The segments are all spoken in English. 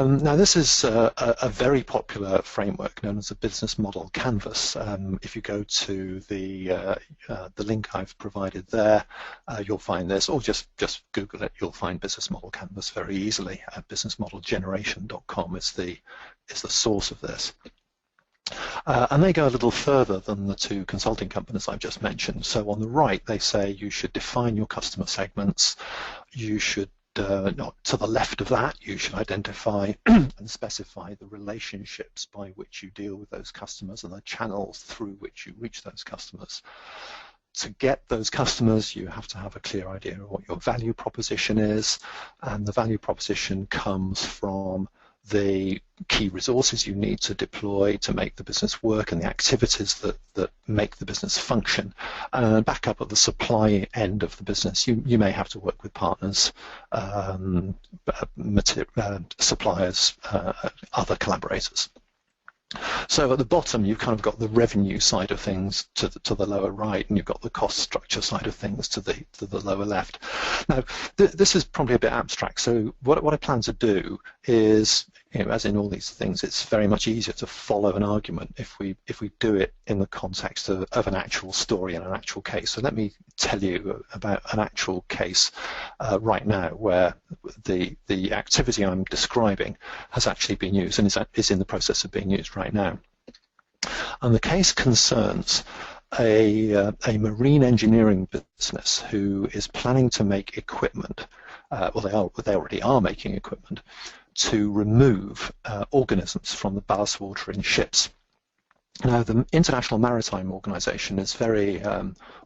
Now this is a very popular framework known as a business model canvas. If you go to the link I've provided there, you'll find this, or just Google it, you'll find business model canvas very easily. Businessmodelgeneration.com is the source of this. And they go a little further than the two consulting companies I've just mentioned. So on the right, they say you should define your customer segments. You should, not to the left of that, you should identify and specify the relationships by which you deal with those customers and the channels through which you reach those customers. To get those customers, you have to have a clear idea of what your value proposition is, and the value proposition comes from the key resources you need to deploy to make the business work and the activities that make the business function. And back up at the supply end of the business, you may have to work with partners, suppliers, other collaborators. So at the bottom, you've kind of got the revenue side of things to the lower right, and you've got the cost structure side of things to the lower left. Now, this is probably a bit abstract. So what I plan to do is, as in all these things, it's very much easier to follow an argument if we do it in the context of an actual story and an actual case. So let me tell you about an actual case right now where the activity I'm describing has actually been used and is in the process of being used right now. And the case concerns a marine engineering business who is planning to make equipment. Well, they already are making equipment to remove organisms from the ballast water in ships. Now, the International Maritime Organization is very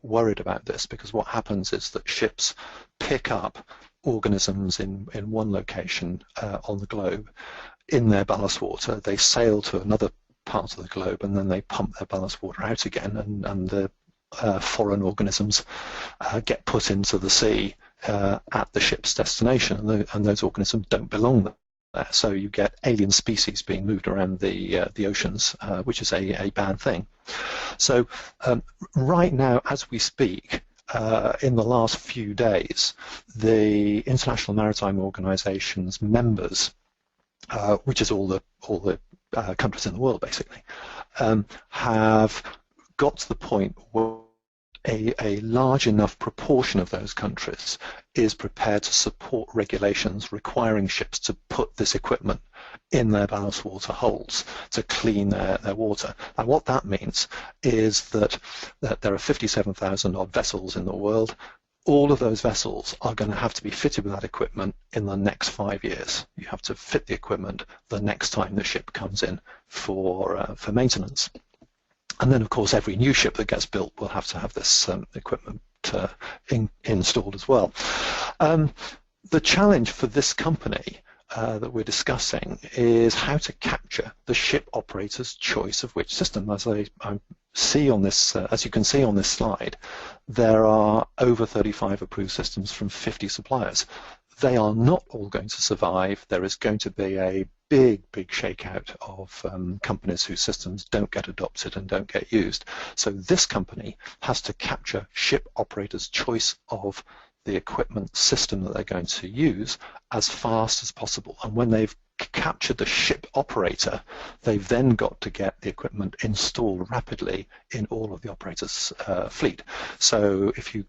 worried about this, because what happens is that ships pick up organisms in one location on the globe in their ballast water. They sail to another part of the globe, and then they pump their ballast water out again, and the foreign organisms get put into the sea at the ship's destination, and those organisms don't belong there. So you get alien species being moved around the oceans, which is a bad thing. So right now, as we speak, in the last few days, the International Maritime Organization's members, which is all the countries in the world basically, have got to the point where a large enough proportion of those countries is prepared to support regulations requiring ships to put this equipment in their ballast water holds to clean their water. And what that means is that there are 57,000 odd vessels in the world. All of those vessels are going to have to be fitted with that equipment in the next 5 years. You have to fit the equipment the next time the ship comes in for maintenance. And then, of course, every new ship that gets built will have to have this equipment installed as well. The challenge for this company that we're discussing is how to capture the ship operator's choice of which system. As I see on this, as you can see on this slide, there are over 35 approved systems from 50 suppliers. They are not all going to survive. There is going to be a big shakeout of companies whose systems don't get adopted and don't get used. So this company has to capture ship operators' choice of the equipment system that they're going to use as fast as possible. And when they've captured the ship operator, they've then got to get the equipment installed rapidly in all of the operators' fleet. So if you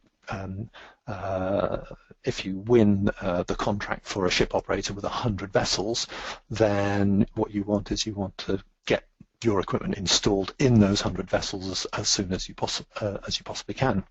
win the contract for a ship operator with 100 vessels, then what you want is to get your equipment installed in those 100 vessels as soon as you possibly can.